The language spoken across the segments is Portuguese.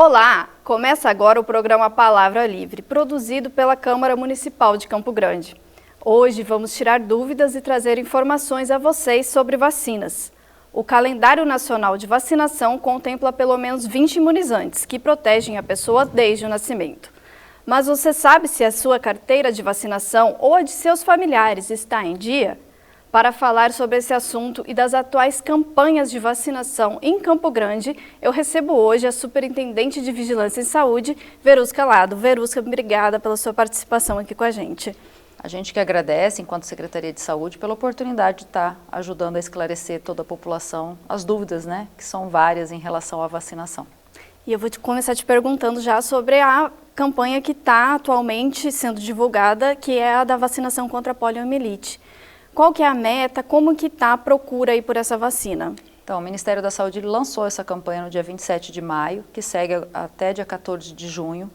Olá! Começa agora o programa Palavra Livre, produzido pela Câmara Municipal de Campo Grande. Hoje vamos tirar dúvidas e trazer informações a vocês sobre vacinas. O calendário nacional de vacinação contempla pelo menos 20 imunizantes que protegem a pessoa desde o nascimento. Mas você sabe se a sua carteira de vacinação ou a de seus familiares está em dia? Para falar sobre esse assunto e das atuais campanhas de vacinação em Campo Grande, eu recebo hoje a Superintendente de Vigilância em Saúde, Verusca Lado. Verusca, obrigada pela sua participação aqui com a gente. A gente que agradece, enquanto Secretaria de Saúde, pela oportunidade de estar ajudando a esclarecer toda a população as dúvidas, que são várias em relação à vacinação. E eu vou começar te perguntando já sobre a campanha que está atualmente sendo divulgada, que é a da vacinação contra a poliomielite. Qual que é a meta? Como que está a procura aí por essa vacina? Então, o Ministério da Saúde lançou essa campanha no dia 27 de maio, que segue até dia 14 de junho.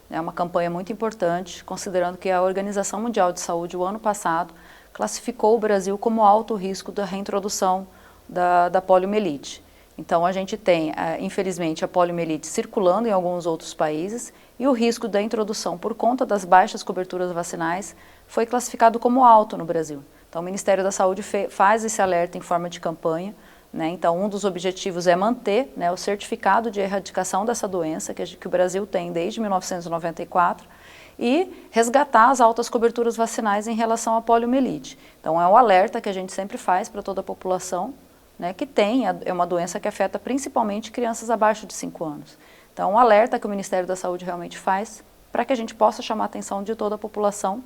É uma campanha muito importante, considerando que a Organização Mundial de Saúde, o ano passado, classificou o Brasil como alto risco da reintrodução da poliomielite. Então, a gente tem, infelizmente, a poliomielite circulando em alguns outros países e o risco da introdução por conta das baixas coberturas vacinais foi classificado como alto no Brasil. Então, o Ministério da Saúde faz esse alerta em forma de campanha. Então, um dos objetivos é manter o certificado de erradicação dessa doença que o Brasil tem desde 1994 e resgatar as altas coberturas vacinais em relação à poliomielite. Então, é um alerta que a gente sempre faz para toda a população, que é uma doença que afeta principalmente crianças abaixo de 5 anos. Então, é um alerta que o Ministério da Saúde realmente faz para que a gente possa chamar a atenção de toda a população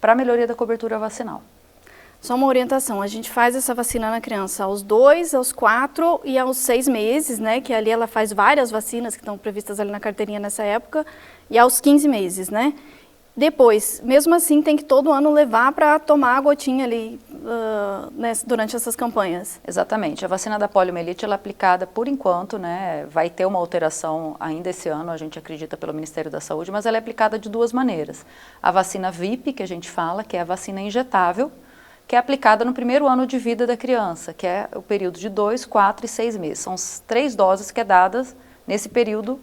para a melhoria da cobertura vacinal. Só uma orientação, a gente faz essa vacina na criança aos 2, aos 4 e aos 6 meses, que ali ela faz várias vacinas que estão previstas ali na carteirinha nessa época, e aos 15 meses, Depois, mesmo assim, tem que todo ano levar para tomar a gotinha ali durante essas campanhas. Exatamente, a vacina da poliomielite ela é aplicada por enquanto, vai ter uma alteração ainda esse ano, a gente acredita pelo Ministério da Saúde, mas ela é aplicada de duas maneiras. A vacina VIP, que a gente fala, que é a vacina injetável, que é aplicada no primeiro ano de vida da criança, que é o período de 2, 4 e 6 meses. São 3 doses que é dadas nesse período,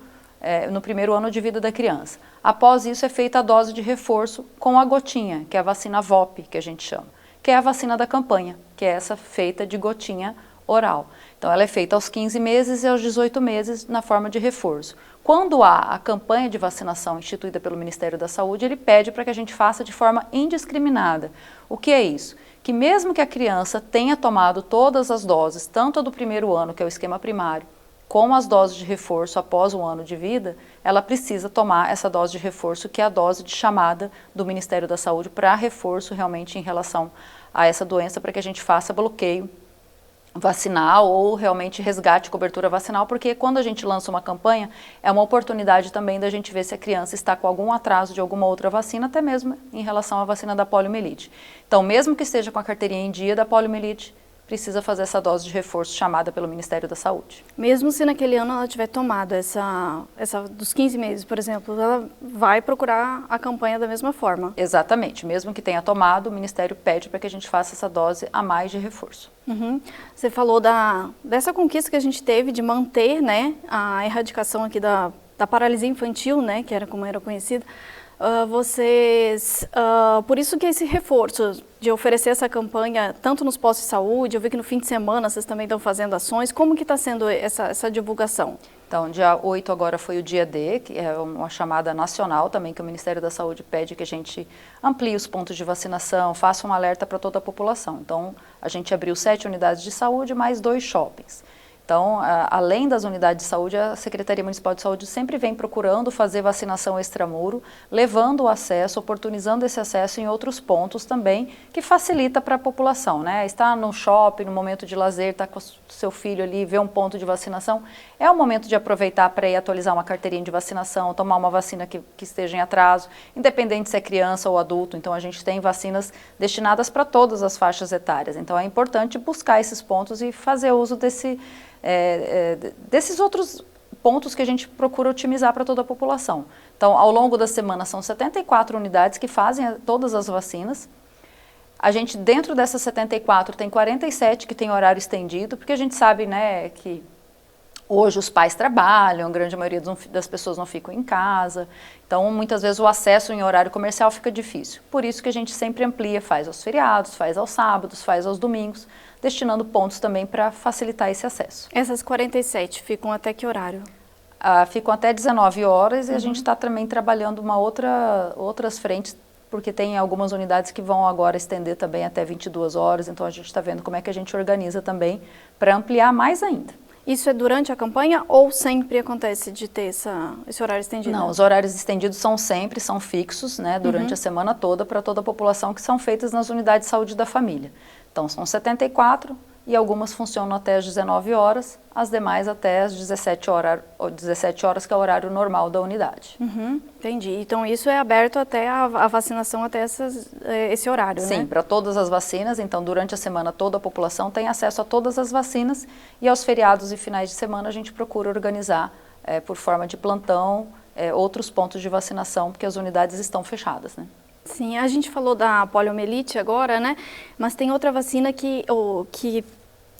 no primeiro ano de vida da criança. Após isso é feita a dose de reforço com a gotinha, que é a vacina VOP, que a gente chama, que é a vacina da campanha, que é essa feita de gotinha oral. Então ela é feita aos 15 meses e aos 18 meses na forma de reforço. Quando há a campanha de vacinação instituída pelo Ministério da Saúde, ele pede para que a gente faça de forma indiscriminada. O que é isso? Que mesmo que a criança tenha tomado todas as doses, tanto a do primeiro ano, que é o esquema primário, como as doses de reforço após um ano de vida, ela precisa tomar essa dose de reforço, que é a dose de chamada do Ministério da Saúde para reforço realmente em relação a essa doença, para que a gente faça bloqueio vacinal ou realmente resgate cobertura vacinal, porque quando a gente lança uma campanha, é uma oportunidade também da gente ver se a criança está com algum atraso de alguma outra vacina, até mesmo em relação à vacina da poliomielite. Então, mesmo que esteja com a carteirinha em dia da poliomielite, precisa fazer essa dose de reforço chamada pelo Ministério da Saúde. Mesmo se naquele ano ela tiver tomado essa dos 15 meses, por exemplo, ela vai procurar a campanha da mesma forma? Exatamente. Mesmo que tenha tomado, o Ministério pede para que a gente faça essa dose a mais de reforço. Uhum. Você falou dessa conquista que a gente teve de manter a erradicação aqui da paralisia infantil, que era como era conhecida. Por isso que esse reforço de oferecer essa campanha tanto nos postos de saúde, eu vi que no fim de semana vocês também estão fazendo ações, como que está sendo essa divulgação? Então, dia 8 agora foi o dia D, que é uma chamada nacional também, que o Ministério da Saúde pede que a gente amplie os pontos de vacinação, faça um alerta para toda a população. Então, a gente abriu 7 unidades de saúde, mais 2 shoppings. Então, além das unidades de saúde, a Secretaria Municipal de Saúde sempre vem procurando fazer vacinação extramuro, levando o acesso, oportunizando esse acesso em outros pontos também, que facilita para a população, Estar no shopping, no momento de lazer, estar com o seu filho ali, ver um ponto de vacinação, é o momento de aproveitar para ir atualizar uma carteirinha de vacinação, tomar uma vacina que esteja em atraso, independente se é criança ou adulto. Então, a gente tem vacinas destinadas para todas as faixas etárias. Então, é importante buscar esses pontos e fazer uso desses outros pontos que a gente procura otimizar para toda a população. Então, ao longo da semana, são 74 unidades que fazem todas as vacinas. A gente, dentro dessas 74, tem 47 que tem horário estendido, porque a gente sabe, que Hoje os pais trabalham, a grande maioria das pessoas não ficam em casa, então muitas vezes o acesso em horário comercial fica difícil. Por isso que a gente sempre amplia, faz aos feriados, faz aos sábados, faz aos domingos, destinando pontos também para facilitar esse acesso. Essas 47 ficam até que horário? Ficam até 19 horas e a gente está também trabalhando outras frentes, porque tem algumas unidades que vão agora estender também até 22 horas, então a gente está vendo como é que a gente organiza também para ampliar mais ainda. Isso é durante a campanha ou sempre acontece de ter esse horário estendido? Não, os horários estendidos são fixos, né, durante a semana toda para toda a população, que são feitas nas unidades de saúde da família. Então são 74 e algumas funcionam até às 19 horas, as demais até às 17 horas, que é o horário normal da unidade. Entendi. Então isso é aberto até a vacinação até esse horário, né? Sim, para todas as vacinas. Então durante a semana toda a população tem acesso a todas as vacinas e aos feriados e finais de semana a gente procura organizar por forma de plantão outros pontos de vacinação, porque as unidades estão fechadas, né? Sim, a gente falou da poliomielite agora, né? Mas tem outra vacina que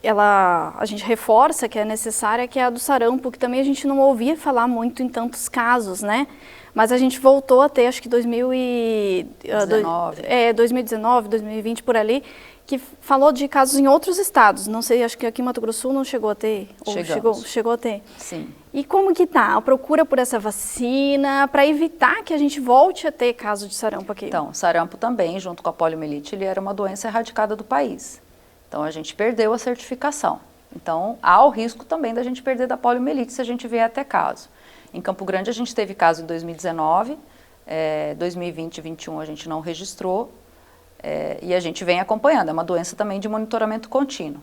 a gente reforça que é necessária, que é a do sarampo, que também a gente não ouvia falar muito em tantos casos, né? Mas a gente voltou a ter, acho que 2019, 2020, por ali, que falou de casos em outros estados. Não sei, acho que aqui em Mato Grosso do Sul não chegou a ter. Chegou a ter. Sim. E como que tá a procura por essa vacina para evitar que a gente volte a ter caso de sarampo aqui? Então, sarampo também, junto com a poliomielite, ele era uma doença erradicada do país. Então, a gente perdeu a certificação. Então, há o risco também da gente perder da poliomielite se a gente vier até caso. Em Campo Grande, a gente teve caso em 2019, 2020 e 2021 a gente não registrou, e a gente vem acompanhando. É uma doença também de monitoramento contínuo.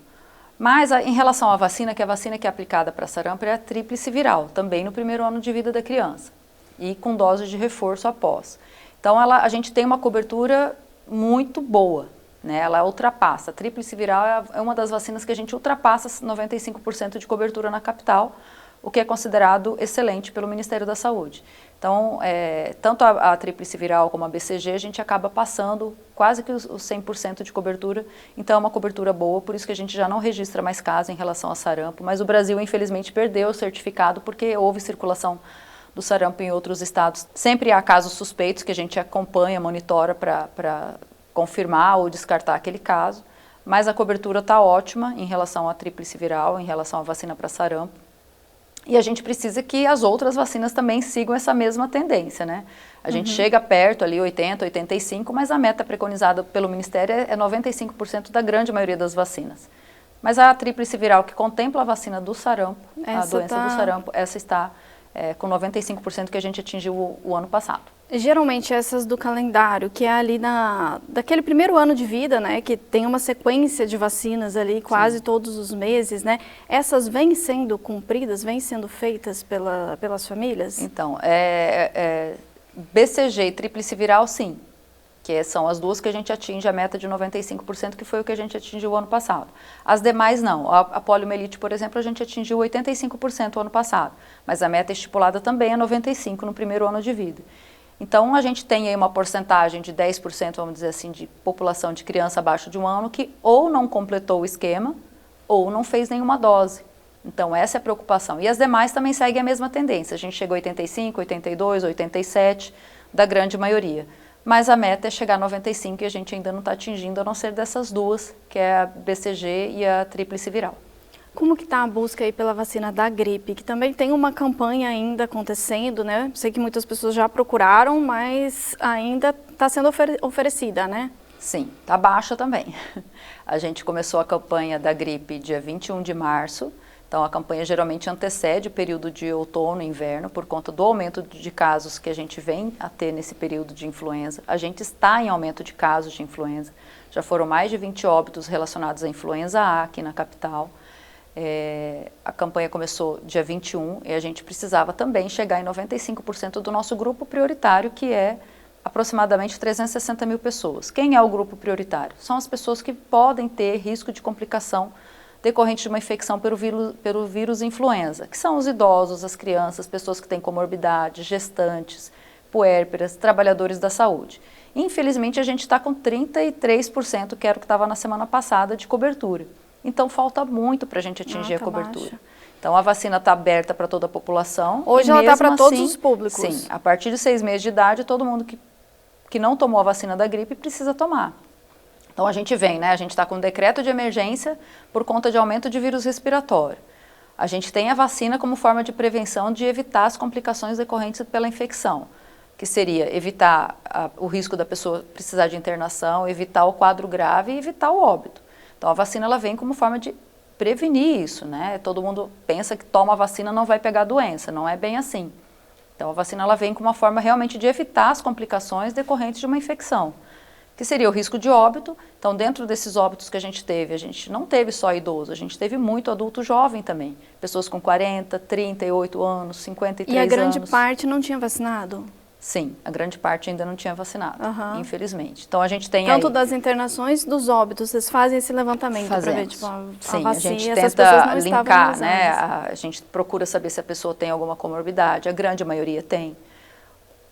Mas, em relação à vacina, que a vacina que é aplicada para sarampo é a tríplice viral, também no primeiro ano de vida da criança, e com dose de reforço após. Então, a gente tem uma cobertura muito boa, né? Ela ultrapassa. A tríplice viral é uma das vacinas que a gente ultrapassa 95% de cobertura na capital, o que é considerado excelente pelo Ministério da Saúde. Então, tanto a tríplice viral como a BCG, a gente acaba passando quase que os 100% de cobertura, então é uma cobertura boa, por isso que a gente já não registra mais casos em relação a sarampo, mas o Brasil, infelizmente, perdeu o certificado porque houve circulação do sarampo em outros estados. Sempre há casos suspeitos que a gente acompanha, monitora para confirmar ou descartar aquele caso, mas a cobertura está ótima em relação à tríplice viral, em relação à vacina para sarampo. E a gente precisa que as outras vacinas também sigam essa mesma tendência, né? A gente chega perto ali, 80, 85, mas a meta preconizada pelo Ministério é 95% da grande maioria das vacinas. Mas a tríplice viral, que contempla a vacina do sarampo, a doença do sarampo, essa está com 95% que a gente atingiu o ano passado. Geralmente essas do calendário, que é ali daquele primeiro ano de vida, né, que tem uma sequência de vacinas ali quase todos os meses, né, essas vêm sendo cumpridas, vêm sendo feitas pelas famílias? Então, BCG e tríplice viral, sim, que são as duas que a gente atinge a meta de 95%, que foi o que a gente atingiu o ano passado. As demais não. A poliomielite, por exemplo, a gente atingiu 85% o ano passado, mas a meta estipulada também é 95% no primeiro ano de vida. Então, a gente tem aí uma porcentagem de 10%, vamos dizer assim, de população de criança abaixo de 1 ano que ou não completou o esquema ou não fez nenhuma dose. Então, essa é a preocupação. E as demais também seguem a mesma tendência. A gente chegou a 85, 82, 87, da grande maioria. Mas a meta é chegar a 95% e a gente ainda não está atingindo, a não ser dessas duas, que é a BCG e a tríplice viral. Como que está a busca aí pela vacina da gripe, que também tem uma campanha ainda acontecendo, né? Sei que muitas pessoas já procuraram, mas ainda está sendo oferecida, né? Sim, está baixa também. A gente começou a campanha da gripe dia 21 de março, então a campanha geralmente antecede o período de outono e inverno, por conta do aumento de casos que a gente vem a ter nesse período de influenza. A gente está em aumento de casos de influenza, já foram mais de 20 óbitos relacionados à influenza A aqui na capital. A campanha começou dia 21 e a gente precisava também chegar em 95% do nosso grupo prioritário, que é aproximadamente 360 mil pessoas. Quem é o grupo prioritário? São as pessoas que podem ter risco de complicação decorrente de uma infecção pelo vírus influenza, que são os idosos, as crianças, pessoas que têm comorbidade, gestantes, puérperas, trabalhadores da saúde. Infelizmente, a gente está com 33%, que era o que estava na semana passada, de cobertura. Então, falta muito para a gente atingir a cobertura. Baixa. Então, a vacina está aberta para toda a população. Hoje ela está para todos os públicos. Sim, a partir de 6 meses de idade, todo mundo que não tomou a vacina da gripe precisa tomar. Então, a gente vem, né? A gente está com um decreto de emergência por conta de aumento de vírus respiratório. A gente tem a vacina como forma de prevenção de evitar as complicações decorrentes pela infecção, que seria evitar o risco da pessoa precisar de internação, evitar o quadro grave e evitar o óbito. Então, a vacina ela vem como forma de prevenir isso, né? Todo mundo pensa que toma a vacina não vai pegar doença, não é bem assim. Então, a vacina ela vem como uma forma realmente de evitar as complicações decorrentes de uma infecção, que seria o risco de óbito. Então, dentro desses óbitos que a gente não teve só idoso, a gente teve muito adulto jovem também, pessoas com 40, 38 anos, 53 anos. E a grande parte não tinha vacinado? Sim, a grande parte ainda não tinha vacinado, infelizmente. Então, a gente tem tanto das internações, dos óbitos, vocês fazem esse levantamento para ver, tipo, sim, a gente essas tenta não linkar, né? A gente procura saber se a pessoa tem alguma comorbidade, a grande maioria tem.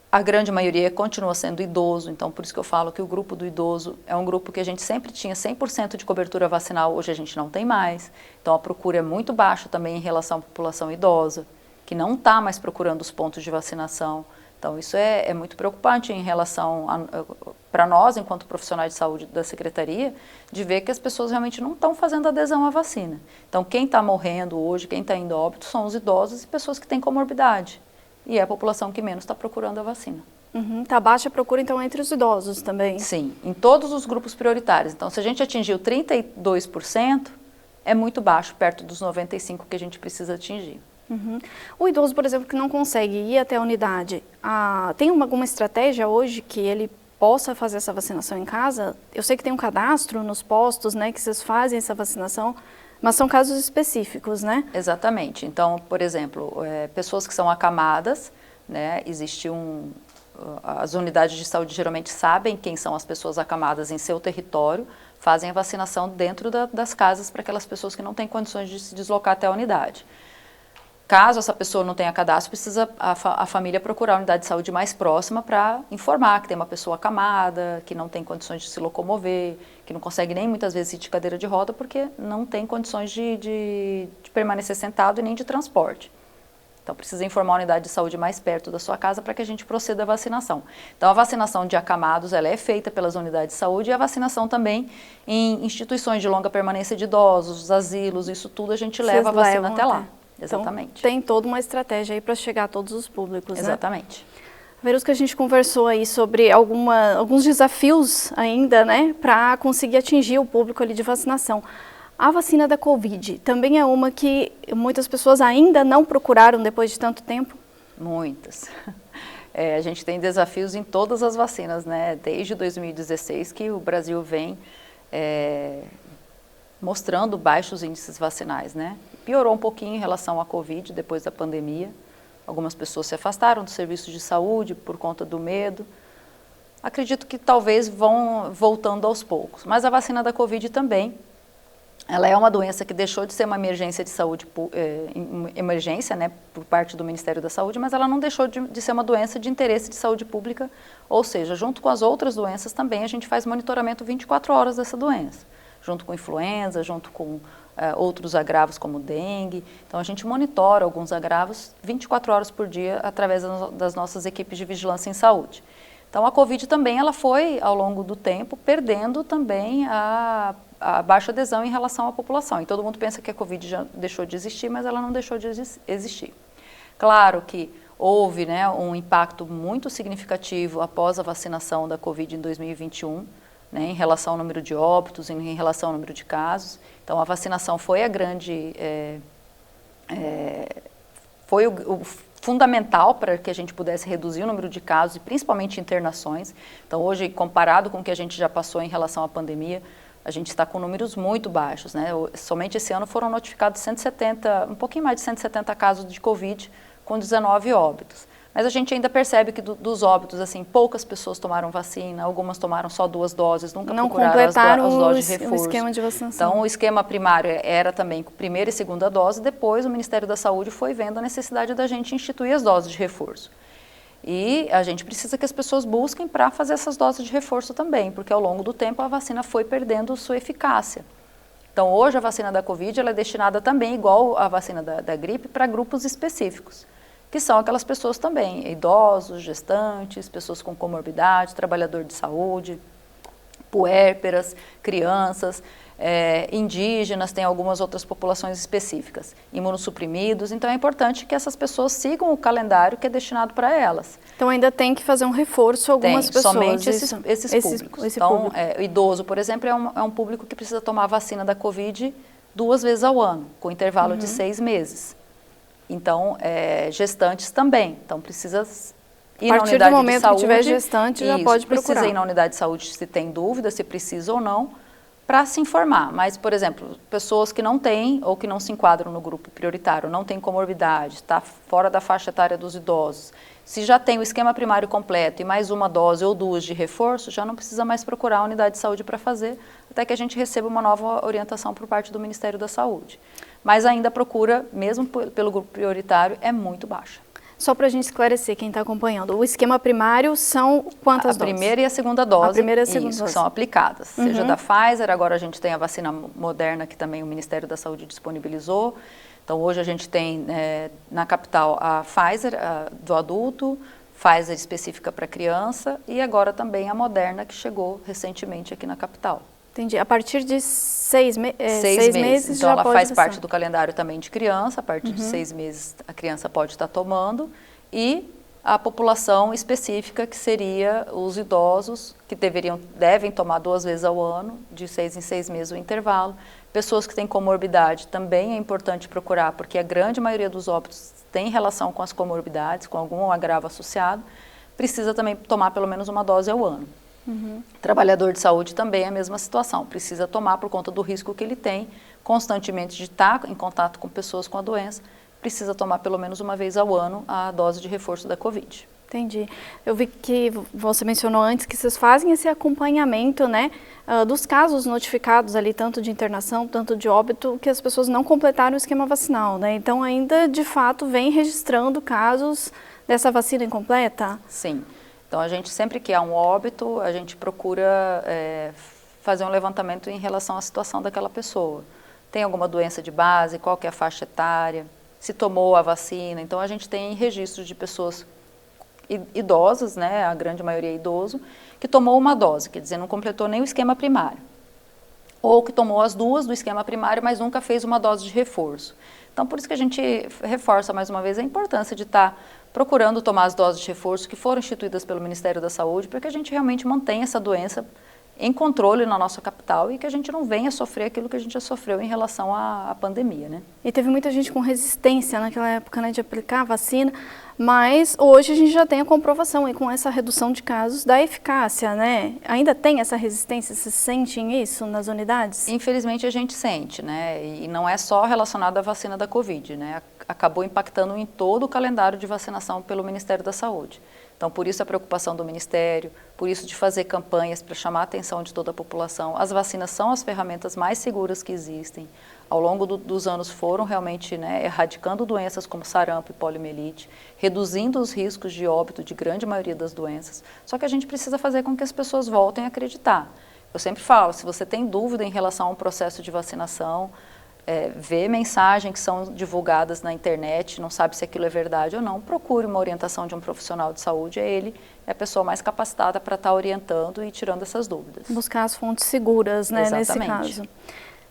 A grande maioria continua sendo idoso, então por isso que eu falo que o grupo do idoso é um grupo que a gente sempre tinha 100% de cobertura vacinal, hoje a gente não tem mais. Então a procura é muito baixa também em relação à população idosa, que não está mais procurando os pontos de vacinação. Então, isso é muito preocupante em relação para nós, enquanto profissionais de saúde da Secretaria, de ver que as pessoas realmente não estão fazendo adesão à vacina. Então, quem está morrendo hoje, quem está indo a óbito, são os idosos e pessoas que têm comorbidade. E é a população que menos está procurando a vacina. Está baixa a procura, então, entre os idosos também? Sim, em todos os grupos prioritários. Então, se a gente atingiu 32%, é muito baixo, perto dos 95% que a gente precisa atingir. O idoso, por exemplo, que não consegue ir até a unidade, tem alguma estratégia hoje que ele possa fazer essa vacinação em casa? Eu sei que tem um cadastro nos postos, né, que vocês fazem essa vacinação, mas são casos específicos, né? Exatamente. Então, por exemplo, pessoas que são acamadas, né, as unidades de saúde geralmente sabem quem são as pessoas acamadas em seu território, fazem a vacinação dentro das casas para aquelas pessoas que não têm condições de se deslocar até a unidade. Caso essa pessoa não tenha cadastro, precisa a família procurar a unidade de saúde mais próxima para informar que tem uma pessoa acamada, que não tem condições de se locomover, que não consegue nem muitas vezes ir de cadeira de roda porque não tem condições de permanecer sentado e nem de transporte. Então, precisa informar a unidade de saúde mais perto da sua casa para que a gente proceda à vacinação. Então, a vacinação de acamados ela é feita pelas unidades de saúde e a vacinação também em instituições de longa permanência de idosos, asilos, isso tudo a gente leva a vacina até lá. Exatamente. Então, tem toda uma estratégia aí para chegar a todos os públicos, Exatamente. Né? Verusca, a gente conversou aí sobre alguns desafios ainda, né, para conseguir atingir o público ali de vacinação. A vacina da Covid também é uma que muitas pessoas ainda não procuraram depois de tanto tempo? Muitas. A gente tem desafios em todas as vacinas, né? Desde 2016 que o Brasil vem mostrando baixos índices vacinais, né? Piorou um pouquinho em relação à Covid depois da pandemia. Algumas pessoas se afastaram dos serviços de saúde por conta do medo. Acredito que talvez vão voltando aos poucos. Mas a vacina da Covid também, ela é uma doença que deixou de ser uma emergência de saúde, emergência, né, por parte do Ministério da Saúde, mas ela não deixou de ser uma doença de interesse de saúde pública, ou seja, junto com as outras doenças também a gente faz monitoramento 24 horas dessa doença, junto com influenza, junto com outros agravos como dengue. Então a gente monitora alguns agravos 24 horas por dia através das nossas equipes de vigilância em saúde. Então a Covid também ela foi, ao longo do tempo, perdendo também a baixa adesão em relação à população. E todo mundo pensa que a Covid já deixou de existir, mas ela não deixou de existir. Claro que houve, né, um impacto muito significativo após a vacinação da Covid em 2021, né, em relação ao número de óbitos, em relação ao número de casos. Então a vacinação foi a grande, foi o fundamental para que a gente pudesse reduzir o número de casos e principalmente internações. Então hoje, comparado com o que a gente já passou em relação à pandemia, a gente está com números muito baixos, né? Somente esse ano foram notificados 170, um pouquinho mais de 170 casos de Covid, com 19 óbitos. Mas a gente ainda percebe que dos óbitos, assim, poucas pessoas tomaram vacina, algumas tomaram só 2 doses, nunca procuraram as doses de reforço. O esquema de vacinação. Então, o esquema primário era também primeira e segunda dose, depois o Ministério da Saúde foi vendo a necessidade da gente instituir as doses de reforço. E a gente precisa que as pessoas busquem para fazer essas doses de reforço também, porque ao longo do tempo a vacina foi perdendo sua eficácia. Então, hoje a vacina da Covid ela é destinada também, igual a vacina da gripe, para grupos específicos, que são aquelas pessoas também, idosos, gestantes, pessoas com comorbidade, trabalhador de saúde, puérperas, crianças, indígenas, tem algumas outras populações específicas, imunossuprimidos. Então, é importante que essas pessoas sigam o calendário que é destinado para elas. Então, ainda tem que fazer um reforço algumas pessoas. Somente esses públicos. Então, o idoso, por exemplo, é um público que precisa tomar a vacina da Covid 2 vezes ao ano, com intervalo de 6 meses. Então, gestantes também. Então, precisa ir na unidade de saúde. A partir do momento que tiver gestante, já pode procurar. Precisa ir na unidade de saúde se tem dúvida, se precisa ou não, para se informar. Mas, por exemplo, pessoas que não têm ou que não se enquadram no grupo prioritário, não têm comorbidade, está fora da faixa etária dos idosos, se já tem o esquema primário completo e mais uma dose ou 2 de reforço, já não precisa mais procurar a unidade de saúde para fazer, até que a gente receba uma nova orientação por parte do Ministério da Saúde. Mas ainda a procura, mesmo pelo grupo prioritário, é muito baixa. Só para a gente esclarecer quem está acompanhando, o esquema primário são quantas doses? A primeira e a segunda dose. A primeira e a segunda isso, dose. Que são aplicadas, seja da Pfizer, agora a gente tem a vacina Moderna, que também o Ministério da Saúde disponibilizou. Então, hoje a gente tem na capital a Pfizer do adulto, Pfizer específica para criança e agora também a Moderna, que chegou recentemente aqui na capital. Entendi. A partir de 6 meses então já ela pode faz vacinar. parte do calendário também de criança, a partir de 6 meses a criança pode estar tomando, e a população específica, que seria os idosos, que devem tomar 2 vezes ao ano, de 6 em 6 meses o intervalo. Pessoas que têm comorbidade também é importante procurar, porque a grande maioria dos óbitos tem relação com as comorbidades, com algum agravo associado, precisa também tomar pelo menos uma dose ao ano. Trabalhador de saúde também é a mesma situação, precisa tomar por conta do risco que ele tem constantemente de estar em contato com pessoas com a doença, precisa tomar pelo menos uma vez ao ano a dose de reforço da Covid. Entendi. Eu vi que você mencionou antes que vocês fazem esse acompanhamento, né, dos casos notificados ali, tanto de internação, tanto de óbito, que as pessoas não completaram o esquema vacinal, né? Então, ainda, de fato, vem registrando casos dessa vacina incompleta? Sim. Então, a gente sempre que há um óbito, a gente procura fazer um levantamento em relação à situação daquela pessoa. Tem alguma doença de base? Qual que é a faixa etária? Se tomou a vacina? Então, a gente tem registros de pessoas idosas, né, a grande maioria é idoso, que tomou uma dose, quer dizer, não completou nem o esquema primário. Ou que tomou as 2 do esquema primário, mas nunca fez uma dose de reforço. Então, por isso que a gente reforça mais uma vez a importância de estar procurando tomar as doses de reforço que foram instituídas pelo Ministério da Saúde, para que a gente realmente mantenha essa doença em controle na nossa capital e que a gente não venha sofrer aquilo que a gente já sofreu em relação à pandemia, né? E teve muita gente com resistência naquela época, né, de aplicar a vacina, mas hoje a gente já tem a comprovação e com essa redução de casos da eficácia, né? Ainda tem essa resistência? Vocês sentem isso nas unidades? Infelizmente a gente sente, né? E não é só relacionado à vacina da Covid, né? Acabou impactando em todo o calendário de vacinação pelo Ministério da Saúde. Então, por isso a preocupação do Ministério, por isso de fazer campanhas para chamar a atenção de toda a população. As vacinas são as ferramentas mais seguras que existem. Ao longo dos anos foram realmente, né, erradicando doenças como sarampo e poliomielite, reduzindo os riscos de óbito de grande maioria das doenças. Só que a gente precisa fazer com que as pessoas voltem a acreditar. Eu sempre falo, se você tem dúvida em relação a um processo de vacinação, vê mensagens que são divulgadas na internet, não sabe se aquilo é verdade ou não, procure uma orientação de um profissional de saúde, ele é a pessoa mais capacitada para estar orientando e tirando essas dúvidas. Buscar as fontes seguras, né, nesse caso.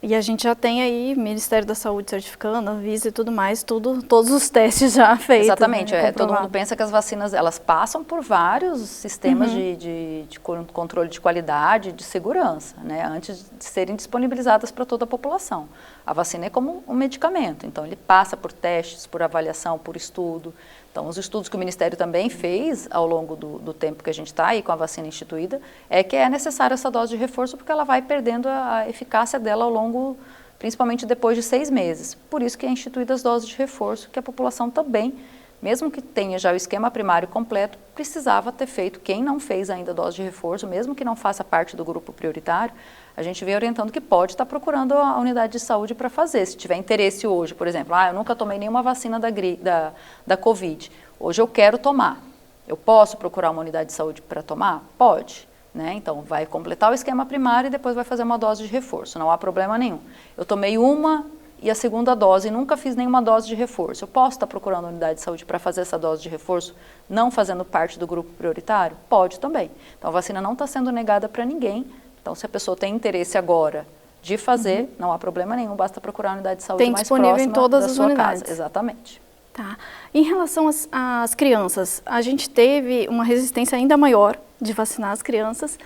E a gente já tem aí Ministério da Saúde certificando, Anvisa e tudo mais, todos os testes já feitos. Exatamente, né, todo mundo pensa que as vacinas, elas passam por vários sistemas de controle de qualidade, de segurança, né, antes de serem disponibilizadas para toda a população. A vacina é como um medicamento, então ele passa por testes, por avaliação, por estudo. Então, os estudos que o Ministério também fez ao longo do tempo que a gente está aí com a vacina instituída, é que é necessária essa dose de reforço porque ela vai perdendo a eficácia dela ao longo, principalmente depois de 6 meses. Por isso que é instituída as doses de reforço, que a população também, mesmo que tenha já o esquema primário completo, precisava ter feito. Quem não fez ainda dose de reforço, mesmo que não faça parte do grupo prioritário, a gente vem orientando que pode estar procurando a unidade de saúde para fazer. Se tiver interesse hoje, por exemplo, eu nunca tomei nenhuma vacina da Covid, hoje eu quero tomar. Eu posso procurar uma unidade de saúde para tomar? Pode. né? Então, vai completar o esquema primário e depois vai fazer uma dose de reforço, não há problema nenhum. Eu tomei uma e a segunda dose e nunca fiz nenhuma dose de reforço. Eu posso estar procurando a unidade de saúde para fazer essa dose de reforço, não fazendo parte do grupo prioritário? Pode também. Então, a vacina não está sendo negada para ninguém. Então, se a pessoa tem interesse agora de fazer, não há problema nenhum, basta procurar a unidade de saúde mais próxima da sua casa. Tem disponível em todas as unidades. Exatamente. Tá. Em relação às crianças, a gente teve uma resistência ainda maior de vacinar as crianças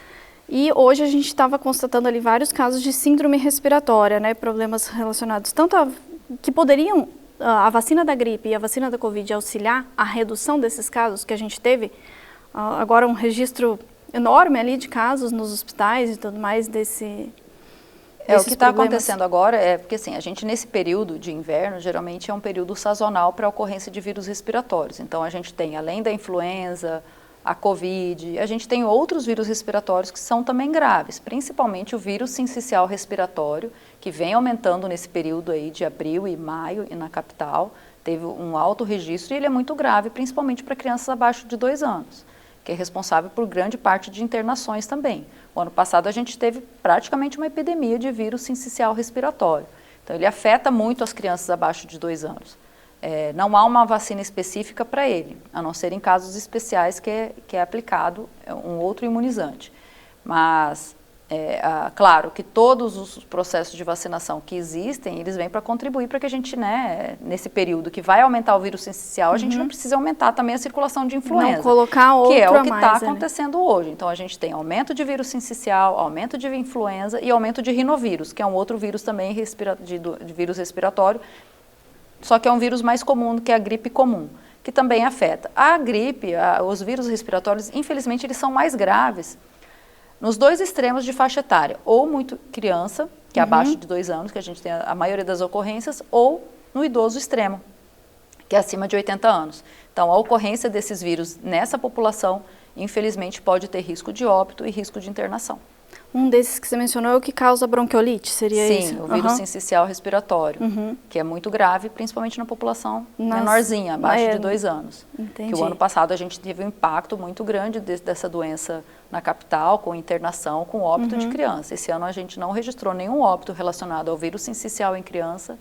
e hoje a gente estava constatando ali vários casos de síndrome respiratória, né, problemas relacionados tanto que poderiam a vacina da gripe e a vacina da Covid auxiliar a redução desses casos que a gente teve, agora um registro enorme ali de casos nos hospitais e tudo mais o que está acontecendo agora é porque assim, a gente nesse período de inverno geralmente é um período sazonal para a ocorrência de vírus respiratórios. Então a gente tem, além da influenza, a Covid, a gente tem outros vírus respiratórios que são também graves, principalmente o vírus sincicial respiratório, que vem aumentando nesse período aí de abril e maio e na capital, teve um alto registro e ele é muito grave, principalmente para crianças abaixo de 2 anos, que é responsável por grande parte de internações também. O ano passado a gente teve praticamente uma epidemia de vírus sincicial respiratório. Então ele afeta muito as crianças abaixo de 2 anos. Não há uma vacina específica para ele, a não ser em casos especiais que é aplicado um outro imunizante. Mas, claro que todos os processos de vacinação que existem, eles vêm para contribuir para que a gente, né, nesse período que vai aumentar o vírus sincicial, a gente não precisa aumentar também a circulação de influenza. Não colocar outro que é o que está né? acontecendo hoje. Então a gente tem aumento de vírus sincicial, aumento de influenza e aumento de rinovírus, que é um outro vírus também de vírus respiratório, só que é um vírus mais comum do que a gripe comum, que também afeta. A gripe, os vírus respiratórios, infelizmente, eles são mais graves nos 2 extremos de faixa etária, ou muito criança, que é abaixo de 2 anos, que a gente tem a maioria das ocorrências, ou no idoso extremo, que é acima de 80 anos. Então, a ocorrência desses vírus nessa população, infelizmente, pode ter risco de óbito e risco de internação. Um desses que você mencionou é o que causa bronquiolite, seria isso? Sim, o vírus sincicial respiratório, que é muito grave, principalmente na população menorzinha, abaixo de 2 anos. Entendi. Que o ano passado a gente teve um impacto muito grande dessa doença na capital, com internação, com óbito de criança. Esse ano a gente não registrou nenhum óbito relacionado ao vírus sincicial em criança,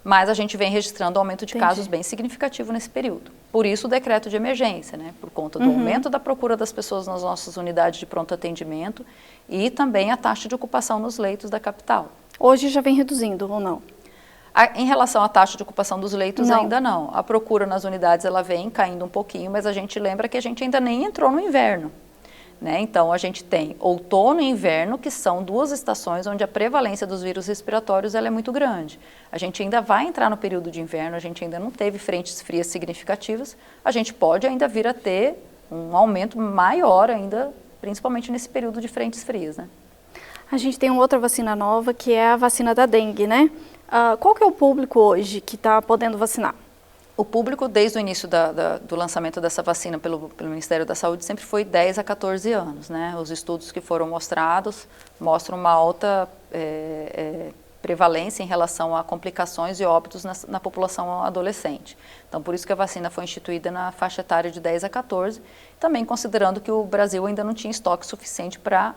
mas a gente vem registrando um aumento de casos bem significativo nesse período. Por isso o decreto de emergência, né? Por conta do aumento da procura das pessoas nas nossas unidades de pronto atendimento e também a taxa de ocupação nos leitos da capital. Hoje já vem reduzindo ou não? Em relação à taxa de ocupação dos leitos, ainda não. A procura nas unidades ela vem caindo um pouquinho, mas a gente lembra que a gente ainda nem entrou no inverno. Né? Então, a gente tem outono e inverno, que são 2 estações onde a prevalência dos vírus respiratórios ela é muito grande. A gente ainda vai entrar no período de inverno, a gente ainda não teve frentes frias significativas, a gente pode ainda vir a ter um aumento maior ainda, principalmente nesse período de frentes frias. Né? A gente tem uma outra vacina nova, que é a vacina da dengue, né? Qual que é o público hoje que está podendo vacinar? O público, desde o início do lançamento dessa vacina pelo Ministério da Saúde, sempre foi 10 a 14 anos. Né? Os estudos que foram mostrados mostram uma alta prevalência em relação a complicações e óbitos na população adolescente. Então, por isso que a vacina foi instituída na faixa etária de 10 a 14, também considerando que o Brasil ainda não tinha estoque suficiente para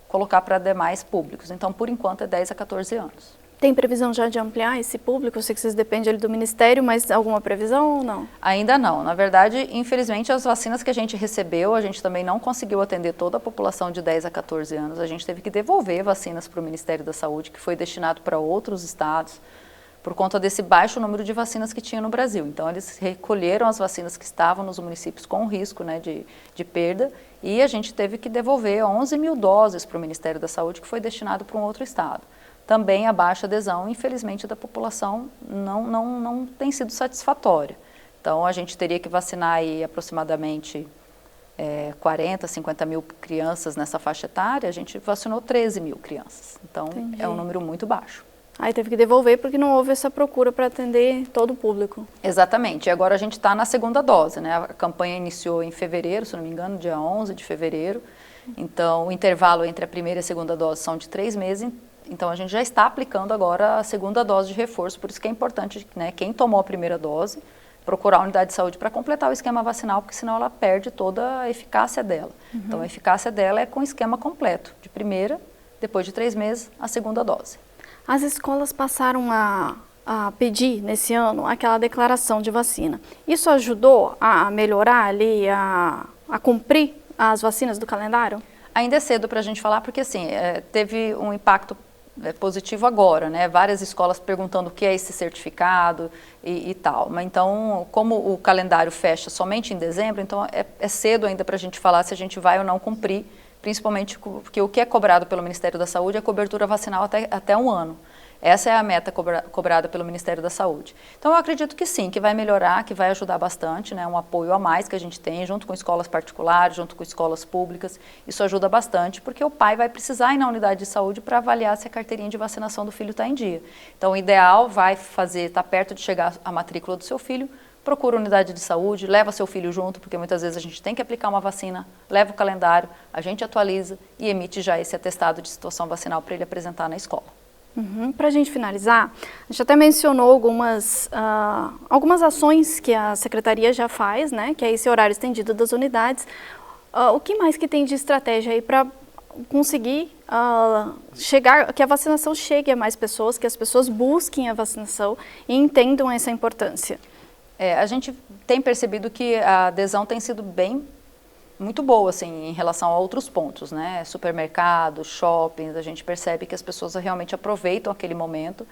colocar para demais públicos. Então, por enquanto, é 10 a 14 anos. Tem previsão já de ampliar esse público? Eu sei que vocês dependem ali do Ministério, mas alguma previsão ou não? Ainda não. Na verdade, infelizmente, as vacinas que a gente recebeu, a gente também não conseguiu atender toda a população de 10 a 14 anos. A gente teve que devolver vacinas para o Ministério da Saúde, que foi destinado para outros estados, por conta desse baixo número de vacinas que tinha no Brasil. Então, eles recolheram as vacinas que estavam nos municípios com risco, né, de perda, e a gente teve que devolver 11 mil doses para o Ministério da Saúde, que foi destinado para um outro estado. Também a baixa adesão, infelizmente, da população não tem sido satisfatória. Então, a gente teria que vacinar aí aproximadamente 40, 50 mil crianças nessa faixa etária, a gente vacinou 13 mil crianças. Então, é um número muito baixo. Aí teve que devolver porque não houve essa procura para atender todo o público. Exatamente. E agora a gente está na segunda dose, né? A campanha iniciou em fevereiro, se não me engano, dia 11 de fevereiro. Então, o intervalo entre a primeira e a segunda dose são de 3 meses. Então, a gente já está aplicando agora a segunda dose de reforço, por isso que é importante, né, quem tomou a primeira dose procurar a unidade de saúde para completar o esquema vacinal, porque senão ela perde toda a eficácia dela. Então, a eficácia dela é com o esquema completo, de primeira, depois de 3 meses, a segunda dose. As escolas passaram a pedir, nesse ano, aquela declaração de vacina. Isso ajudou a melhorar ali, a cumprir as vacinas do calendário? Ainda é cedo para a gente falar, porque assim, teve um impacto positivo agora, né? Várias escolas perguntando o que é esse certificado e tal. Mas então, como o calendário fecha somente em dezembro, então é cedo ainda para a gente falar se a gente vai ou não cumprir, principalmente porque o que é cobrado pelo Ministério da Saúde é cobertura vacinal até 1 ano. Essa é a meta cobrada pelo Ministério da Saúde. Então, eu acredito que sim, que vai melhorar, que vai ajudar bastante, né? Um apoio a mais que a gente tem, junto com escolas particulares, junto com escolas públicas. Isso ajuda bastante, porque o pai vai precisar ir na unidade de saúde para avaliar se a carteirinha de vacinação do filho está em dia. Então, o ideal vai estar perto de chegar a matrícula do seu filho, procura a unidade de saúde, leva seu filho junto, porque muitas vezes a gente tem que aplicar uma vacina, leva o calendário, a gente atualiza e emite já esse atestado de situação vacinal para ele apresentar na escola. Para a gente finalizar, a gente até mencionou algumas ações que a Secretaria já faz, né, que é esse horário estendido das unidades. O que mais que tem de estratégia aí para conseguir que a vacinação chegue a mais pessoas, que as pessoas busquem a vacinação e entendam essa importância? A gente tem percebido que a adesão tem sido muito boa, assim, em relação a outros pontos, né? Supermercados, shoppings, a gente percebe que as pessoas realmente aproveitam aquele momento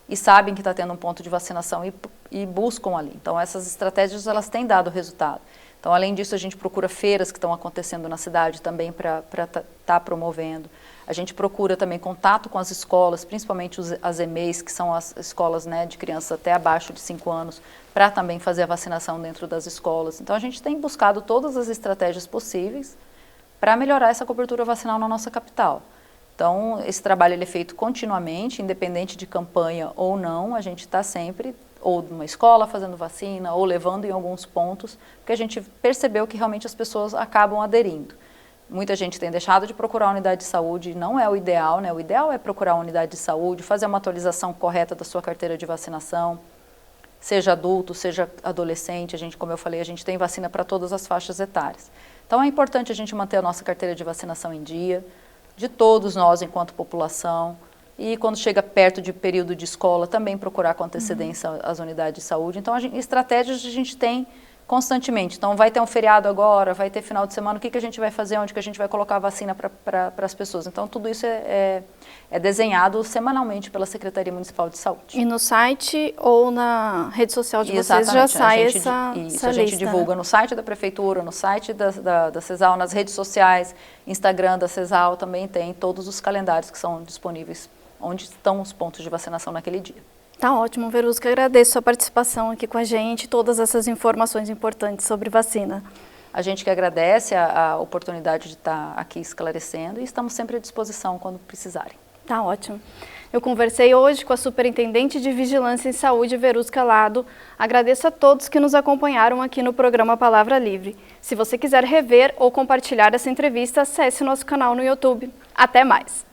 e sabem que está tendo um ponto de vacinação e buscam ali. Então, essas estratégias, elas têm dado resultado. Então, além disso, a gente procura feiras que estão acontecendo na cidade também para estar promovendo. A gente procura também contato com as escolas, principalmente as EMEIs, que são as escolas, né, de crianças até abaixo de 5 anos, para também fazer a vacinação dentro das escolas. Então, a gente tem buscado todas as estratégias possíveis para melhorar essa cobertura vacinal na nossa capital. Então, esse trabalho ele é feito continuamente, independente de campanha ou não, a gente está sempre ou numa escola fazendo vacina, ou levando em alguns pontos, porque a gente percebeu que realmente as pessoas acabam aderindo. Muita gente tem deixado de procurar a unidade de saúde, não é o ideal, né? O ideal é procurar a unidade de saúde, fazer uma atualização correta da sua carteira de vacinação, seja adulto, seja adolescente, como eu falei, a gente tem vacina para todas as faixas etárias. Então é importante a gente manter a nossa carteira de vacinação em dia, de todos nós enquanto população, e quando chega perto de período de escola, também procurar com antecedência as unidades de saúde. Então, estratégias a gente tem constantemente. Então, vai ter um feriado agora, vai ter final de semana, o que a gente vai fazer, onde que a gente vai colocar a vacina para as pessoas. Então, tudo isso é desenhado semanalmente pela Secretaria Municipal de Saúde. E no site ou na rede social de vocês já sai essa lista? A gente divulga, né? No site da Prefeitura, no site da CESAL, nas redes sociais, Instagram da CESAL, também tem todos os calendários que são disponíveis, onde estão os pontos de vacinação naquele dia. Tá ótimo, Verusca. Agradeço a sua participação aqui com a gente, todas essas informações importantes sobre vacina. A gente que agradece a oportunidade de estar aqui esclarecendo e estamos sempre à disposição quando precisarem. Tá ótimo. Eu conversei hoje com a Superintendente de Vigilância em Saúde, Verusca Lado. Agradeço a todos que nos acompanharam aqui no programa Palavra Livre. Se você quiser rever ou compartilhar essa entrevista, acesse nosso canal no YouTube. Até mais!